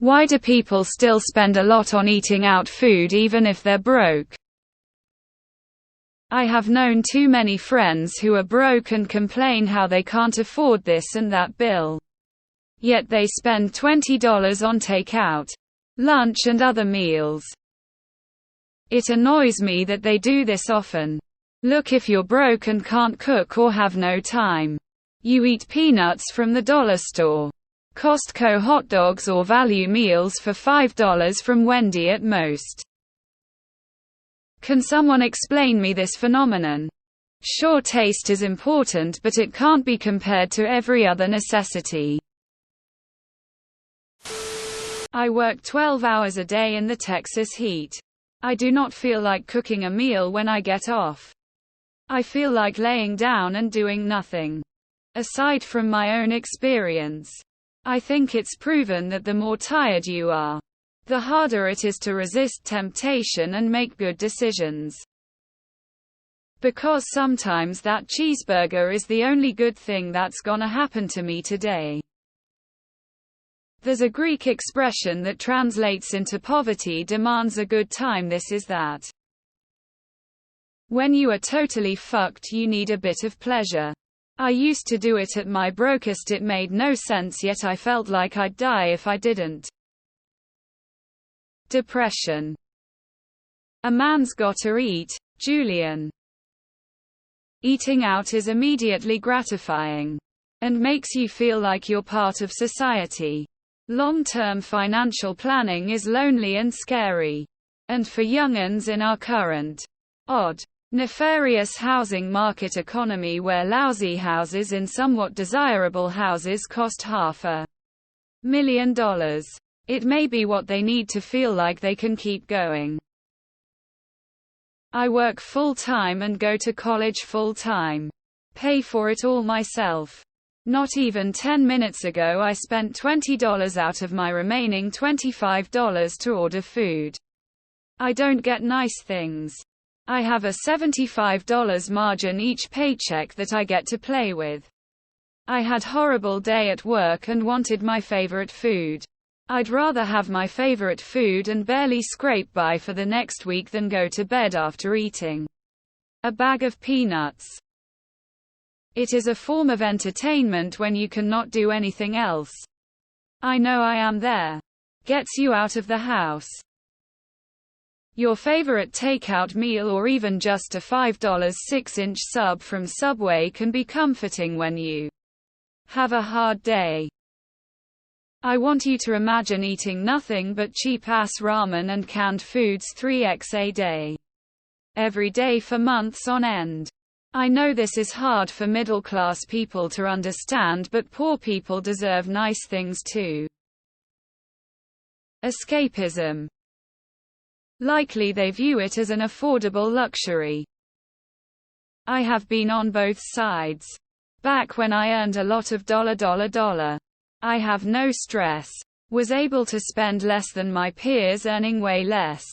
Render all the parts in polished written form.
Why do people still spend a lot on eating out food even if they're broke? I have known too many friends who are broke and complain how they can't afford this and that bill. Yet they spend $20 on takeout, lunch and other meals. It annoys me that they do this often. Look, if you're broke and can't cook or have no time, you eat peanuts from the dollar store, Costco hot dogs or value meals for $5 from Wendy at most. Can someone explain me this phenomenon? Sure, taste is important, but it can't be compared to every other necessity. I work 12 hours a day in the Texas heat. I do not feel like cooking a meal when I get off. I feel like laying down and doing nothing. Aside from my own experience, I think it's proven that the more tired you are, the harder it is to resist temptation and make good decisions. Because sometimes that cheeseburger is the only good thing that's gonna happen to me today. There's a Greek expression that translates into poverty demands a good time. This is that. When you are totally fucked, you need a bit of pleasure. I used to do it at my brokest. It made no sense, yet I felt like I'd die if I didn't. Depression. A man's gotta eat, Julian. Eating out is immediately gratifying and makes you feel like you're part of society. Long-term financial planning is lonely and scary. And for young'uns in our current, odd, nefarious housing market economy where lousy houses in somewhat desirable houses cost $500,000, it may be what they need to feel like they can keep going. I work full-time and go to college full-time. Pay for it all myself. Not even 10 minutes ago I spent $20 out of my remaining $25 to order food. I don't get nice things. I have a $75 margin each paycheck that I get to play with. I had a horrible day at work and wanted my favorite food. I'd rather have my favorite food and barely scrape by for the next week than go to bed after eating a bag of peanuts. It is a form of entertainment when you cannot do anything else. I know I am there. Gets you out of the house. Your favorite takeout meal or even just a $5 6-inch sub from Subway can be comforting when you have a hard day. I want you to imagine eating nothing but cheap-ass ramen and canned foods 3x a day. Every day for months on end. I know this is hard for middle-class people to understand, but poor people deserve nice things too. Escapism. Likely they view it as an affordable luxury. I have been on both sides. Back when I earned a lot of $. I have no stress. Was able to spend less than my peers earning way less.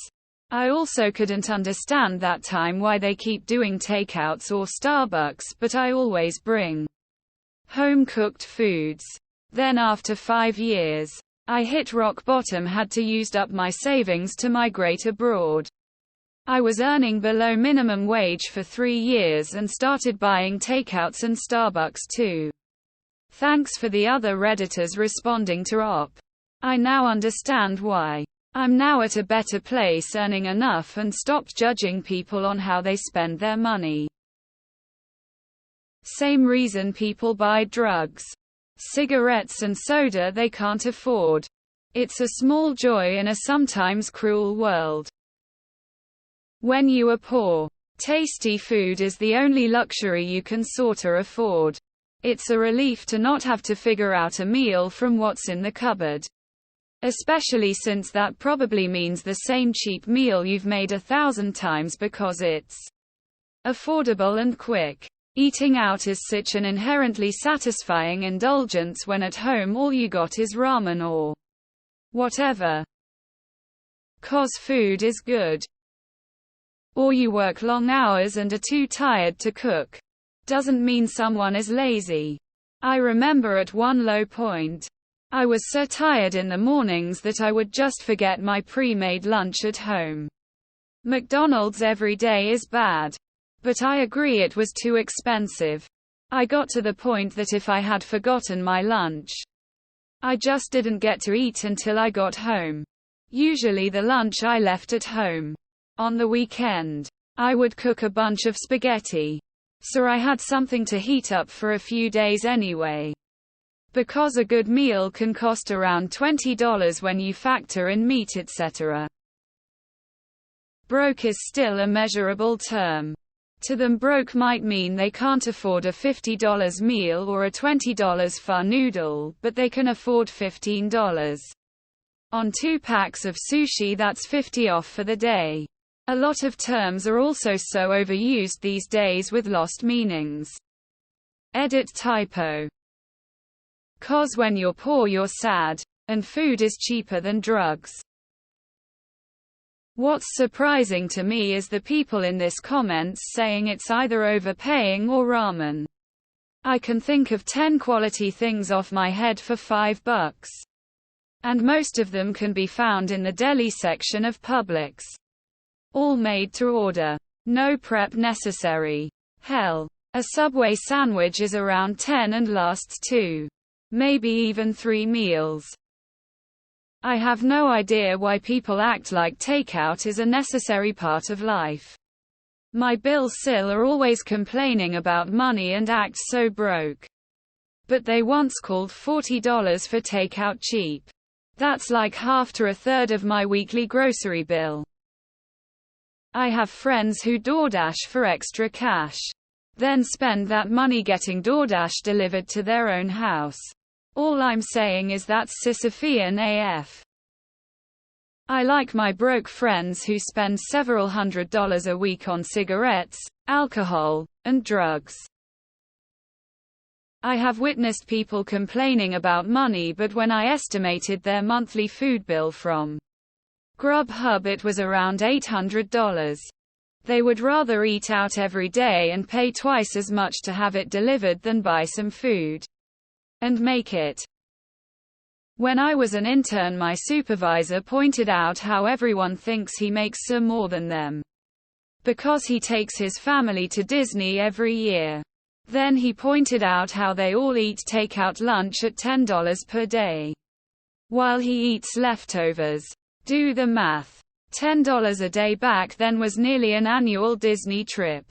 I also couldn't understand that time why they keep doing takeouts or Starbucks, but I always bring home-cooked foods. Then after 5 years, I hit rock bottom, had to use up my savings to migrate abroad. I was earning below minimum wage for 3 years and started buying takeouts and Starbucks too. Thanks for the other Redditors responding to op. I now understand why. I'm now at a better place, earning enough and stopped judging people on how they spend their money. Same reason people buy drugs, cigarettes and soda they can't afford. It's a small joy in a sometimes cruel world. When you are poor, tasty food is the only luxury you can sorta afford. It's a relief to not have to figure out a meal from what's in the cupboard. Especially since that probably means the same cheap meal you've made 1,000 times because it's affordable and quick. Eating out is such an inherently satisfying indulgence when at home all you got is ramen or whatever. 'Cause food is good. Or you work long hours and are too tired to cook. Doesn't mean someone is lazy. I remember at one low point, I was so tired in the mornings that I would just forget my pre-made lunch at home. McDonald's every day is bad. But I agree it was too expensive. I got to the point that if I had forgotten my lunch, I just didn't get to eat until I got home. Usually the lunch I left at home. On the weekend, I would cook a bunch of spaghetti. So I had something to heat up for a few days anyway. Because a good meal can cost around $20 when you factor in meat etc. Broke is still a measurable term. To them, broke might mean they can't afford a $50 meal or a $20 pho noodle, but they can afford $15. On 2 packs of sushi, that's 50 off for the day. A lot of terms are also so overused these days with lost meanings. Edit typo. 'Cause when you're poor you're sad, and food is cheaper than drugs. What's surprising to me is the people in this comments saying it's either overpaying or ramen. I can think of 10 quality things off my head for $5. And most of them can be found in the deli section of Publix. All made to order. No prep necessary. Hell, a Subway sandwich is around 10 and lasts 2. Maybe even 3 meals. I have no idea why people act like takeout is a necessary part of life. My Bill Sill are always complaining about money and act so broke. But they once called $40 for takeout cheap. That's like half to a third of my weekly grocery bill. I have friends who DoorDash for extra cash. Then spend that money getting DoorDash delivered to their own house. All I'm saying is that's Sisyphean AF. I like my broke friends who spend several $100s a week on cigarettes, alcohol, and drugs. I have witnessed people complaining about money, but when I estimated their monthly food bill from Grubhub it was around $800. They would rather eat out every day and pay twice as much to have it delivered than buy some food and make it. When I was an intern, my supervisor pointed out how everyone thinks he makes so more than them because he takes his family to Disney every year. Then he pointed out how they all eat takeout lunch at $10 per day, while he eats leftovers. Do the math. $10 a day back then was nearly an annual Disney trip.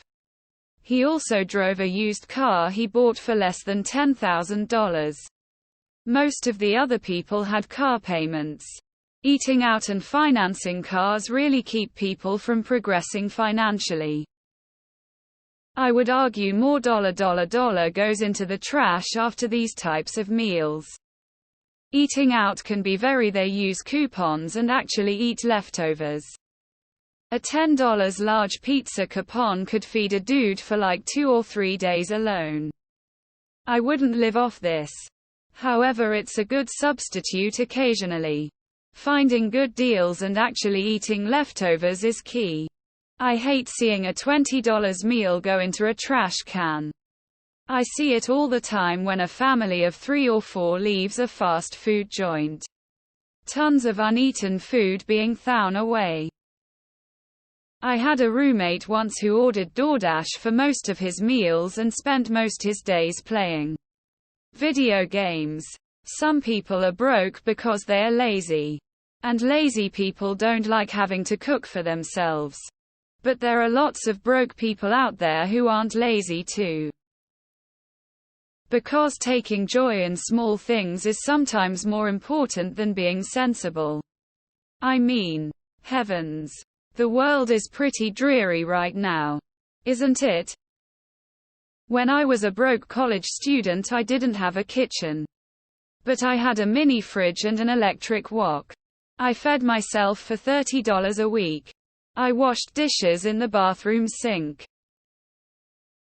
He also drove a used car he bought for less than $10,000. Most of the other people had car payments. Eating out and financing cars really keep people from progressing financially. I would argue more dollar goes into the trash after these types of meals. Eating out can be they use coupons and actually eat leftovers. A $10 large pizza coupon could feed a dude for like 2 or 3 days alone. I wouldn't live off this. However, it's a good substitute occasionally. Finding good deals and actually eating leftovers is key. I hate seeing a $20 meal go into a trash can. I see it all the time when a family of 3 or 4 leaves a fast food joint. Tons of uneaten food being thrown away. I had a roommate once who ordered DoorDash for most of his meals and spent most his days playing video games. Some people are broke because they are lazy. And lazy people don't like having to cook for themselves. But there are lots of broke people out there who aren't lazy too. Because taking joy in small things is sometimes more important than being sensible. I mean, heavens. The world is pretty dreary right now. Isn't it? When I was a broke college student, I didn't have a kitchen. But I had a mini fridge and an electric wok. I fed myself for $30 a week. I washed dishes in the bathroom sink.